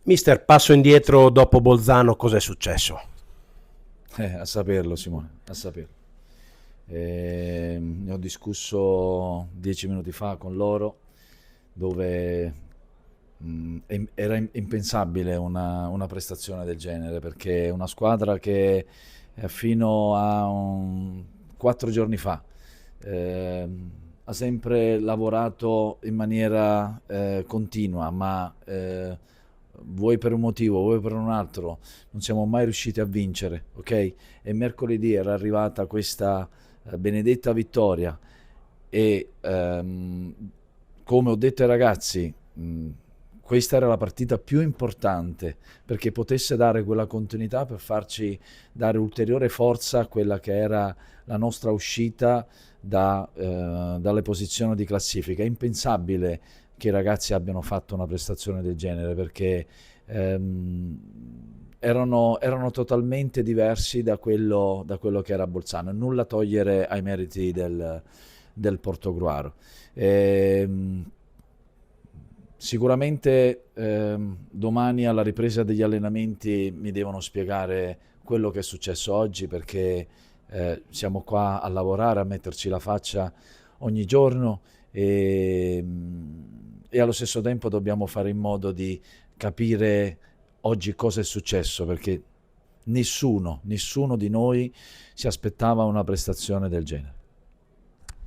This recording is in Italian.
Mister, passo indietro dopo Bolzano, cos'è successo? A saperlo, Simone, a saperlo. Ne ho discusso 10 minuti fa con loro, dove era impensabile una prestazione del genere, perché una squadra che fino a 4 giorni fa ha sempre lavorato in maniera continua, ma vuoi per un motivo, vuoi per un altro, non siamo mai riusciti a vincere, ok? E mercoledì era arrivata questa benedetta vittoria e come ho detto ai ragazzi, questa era la partita più importante perché potesse dare quella continuità per farci dare ulteriore forza a quella che era la nostra uscita dalle posizioni di classifica. È impensabile che i ragazzi abbiano fatto una prestazione del genere perché erano totalmente diversi da quello che era Bolzano. Nulla togliere ai meriti del Portogruaro. Ehm, Sicuramente domani alla ripresa degli allenamenti mi devono spiegare quello che è successo oggi, perché siamo qua a lavorare, a metterci la faccia ogni giorno e allo stesso tempo dobbiamo fare in modo di capire oggi cosa è successo, perché nessuno di noi si aspettava una prestazione del genere.